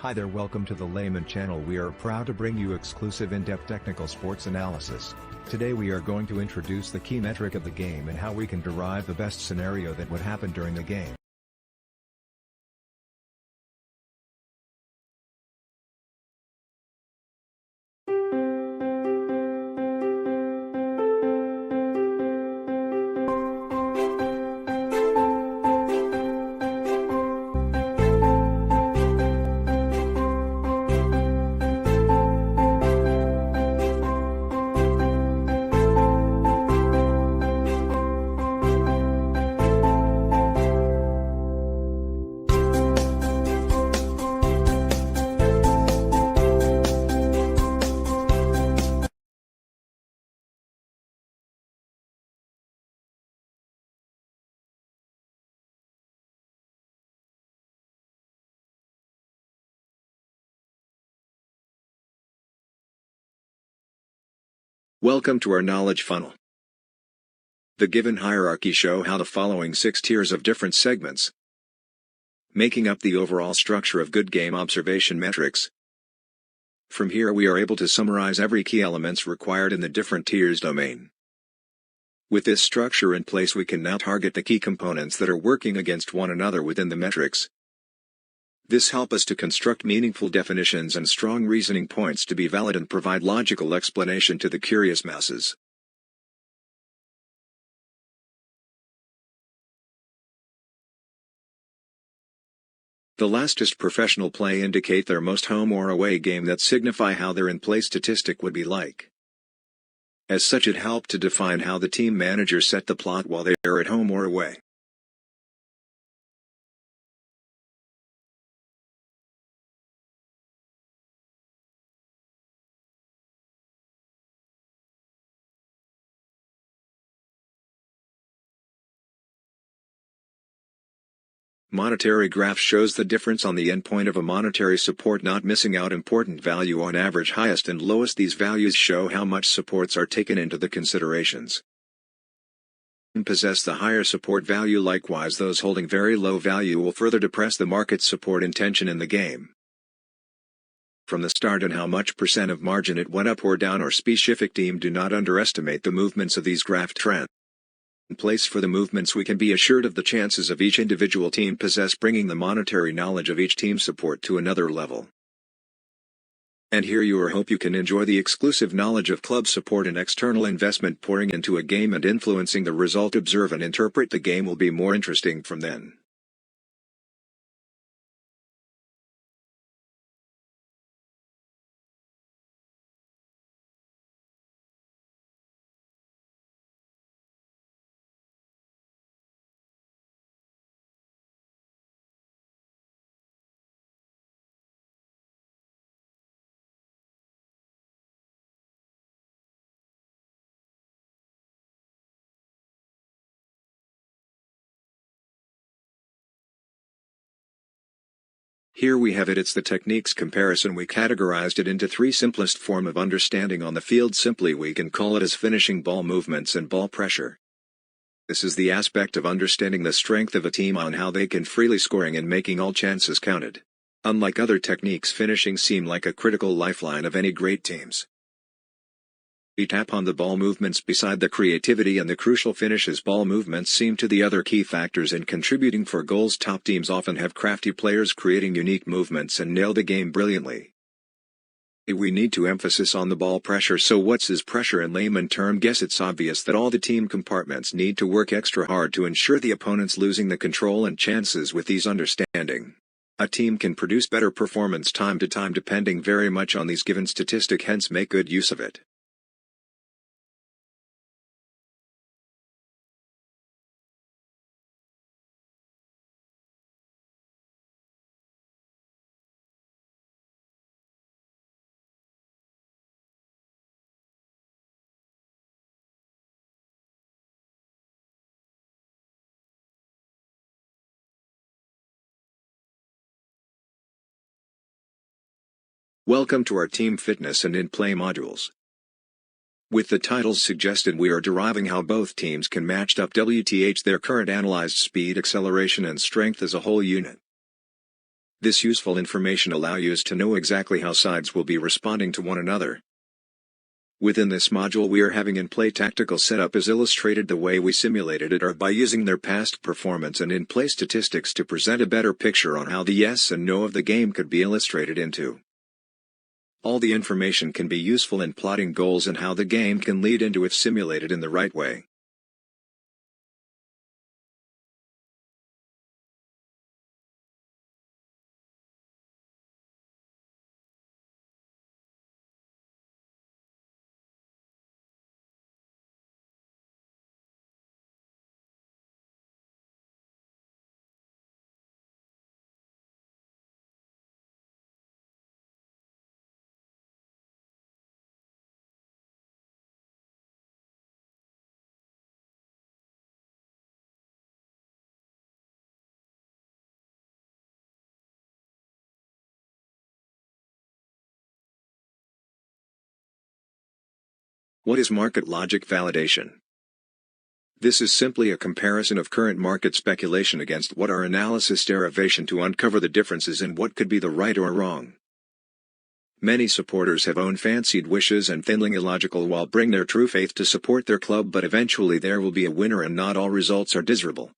Hi there, welcome to the Layman channel. We are proud to bring you exclusive in-depth technical sports analysis. Today we are going to introduce the key metric of the game and how we can derive the best scenario that would happen during the game. Welcome to our knowledge funnel. The given hierarchy show how the following 6 tiers of different segments, making up the overall structure of good game observation metrics. From here we are able to summarize every key elements required in the different tiers domain. With this structure in place we can now target the key components that are working against one another within the metrics. This helps us to construct meaningful definitions and strong reasoning points to be valid and provide logical explanation to the curious masses. The lastest professional play indicate their most home or away game that signify how their in-play statistic would be like. As such it helped to define how the team manager set the plot while they are at home or away. Monetary graph shows the difference on the endpoint of a monetary support, not missing out important value on average highest and lowest. These values show how much supports are taken into the considerations. Possess the higher support value, likewise those holding very low value will further depress the market's support intention in the game. From the start and how much percent of margin it went up or down or specific team, do not underestimate the movements of these graph trends. In place for the movements we can be assured of the chances of each individual team possess, bringing the monetary knowledge of each team's support to another level. And here you are, hope you can enjoy the exclusive knowledge of club support and external investment pouring into a game and influencing the result. Observe and interpret the game will be more interesting from then. Here we have it. It's the techniques comparison. We categorized it into 3 simplest form of understanding on the field. Simply we can call it as finishing ball movements and ball pressure. This is the aspect of understanding the strength of a team on how they can freely scoring and making all chances counted. Unlike other techniques, finishing seem like a critical lifeline of any great teams. We tap on the ball movements beside the creativity and the crucial finishes. Ball movements seem to the other key factors in contributing for goals. Top teams often have crafty players creating unique movements and nail the game brilliantly. We need to emphasis on the ball pressure. So what's is pressure in layman term? Guess it's obvious that all the team compartments need to work extra hard to ensure the opponent's losing the control and chances. With these understanding, a team can produce better performance time to time depending very much on these given statistic, hence make good use of it. Welcome to our team fitness and in-play modules. With the titles suggested, we are deriving how both teams can match up their current analyzed speed, acceleration and strength as a whole unit. This useful information allows you to know exactly how sides will be responding to one another. Within this module we are having in-play tactical setup is illustrated the way we simulated it or by using their past performance and in-play statistics to present a better picture on how the yes and no of the game could be illustrated into. All the information can be useful in plotting goals and how the game can lead into if simulated in the right way. What is market logic validation? This is simply a comparison of current market speculation against what our analysis derivation to uncover the differences in what could be the right or wrong. Many supporters have own fancied wishes and feeling illogical while bring their true faith to support their club, but eventually there will be a winner and not all results are desirable.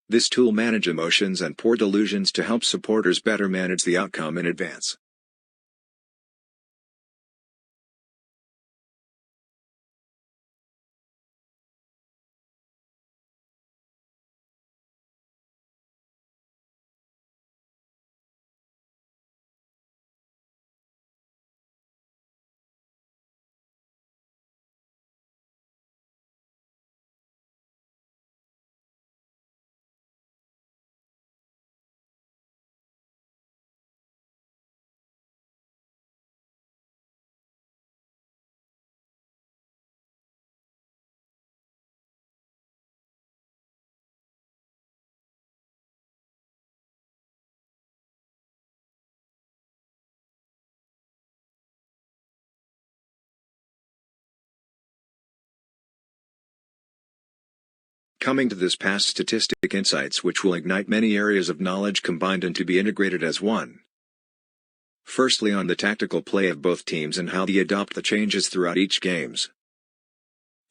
This tool manage emotions and poor delusions to help supporters better manage the outcome in advance. Coming to this past Statistic Insights which will ignite many areas of knowledge combined and to be integrated as one. Firstly, on the tactical play of both teams and how they adopt the changes throughout each games.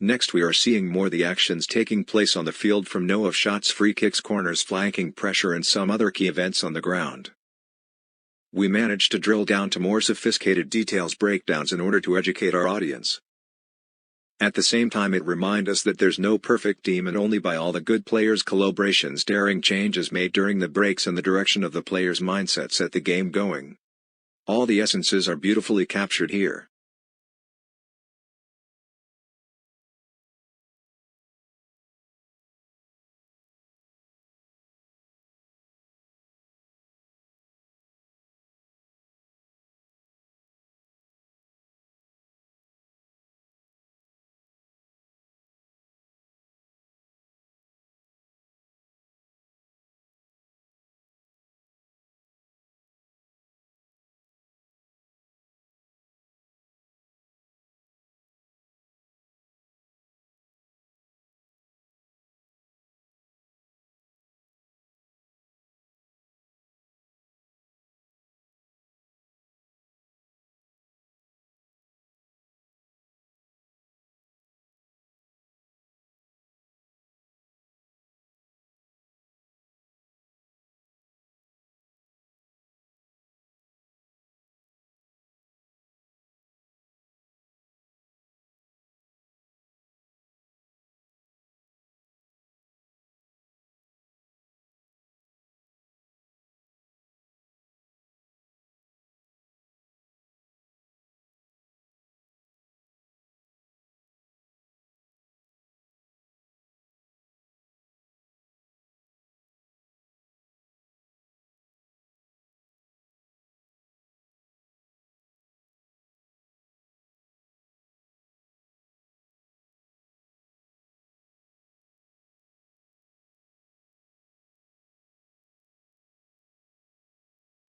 Next we are seeing more the actions taking place on the field from no of shots, free kicks, corners, flanking pressure and some other key events on the ground. We managed to drill down to more sophisticated details breakdowns in order to educate our audience. At the same time it reminds us that there's no perfect team and only by all the good players' collaborations daring changes made during the breaks and the direction of the players' mindset set the game going. All the essences are beautifully captured here.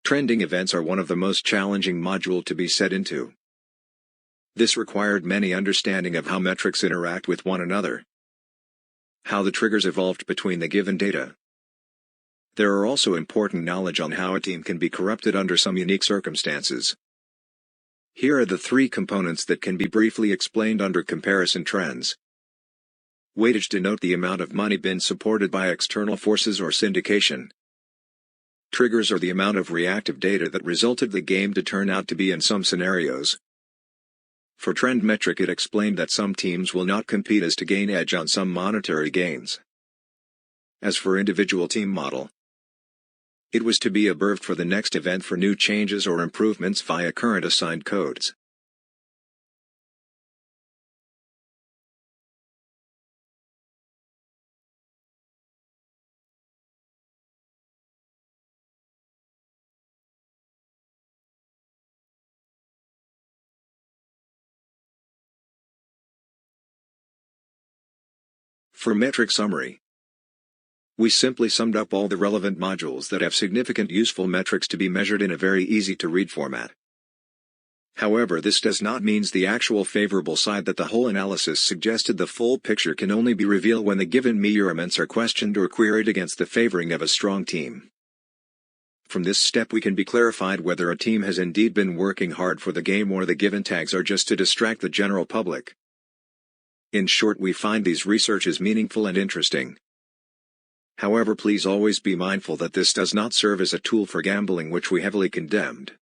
Trending events are one of the most challenging module to be set into. This required many understanding of how metrics interact with one another, how the triggers evolved between the given data. There are also important knowledge on how a team can be corrupted under some unique circumstances. Here are the three components that can be briefly explained under comparison trends. Weightage denote the amount of money been supported by external forces or syndication. Triggers are the amount of reactive data that resulted the game to turn out to be in some scenarios. For trend metric, it explained that some teams will not compete as to gain edge on some monetary gains. As for individual team model, it was to be observed for the next event for new changes or improvements via current assigned codes. For metric summary, we simply summed up all the relevant modules that have significant useful metrics to be measured in a very easy-to-read format. However, this does not mean the actual favorable side that the whole analysis suggested. The full picture can only be revealed when the given measurements are questioned or queried against the favoring of a strong team. From this step we can be clarified whether a team has indeed been working hard for the game or the given tags are just to distract the general public. In short, we find these researches meaningful and interesting. However, please always be mindful that this does not serve as a tool for gambling, which we heavily condemned.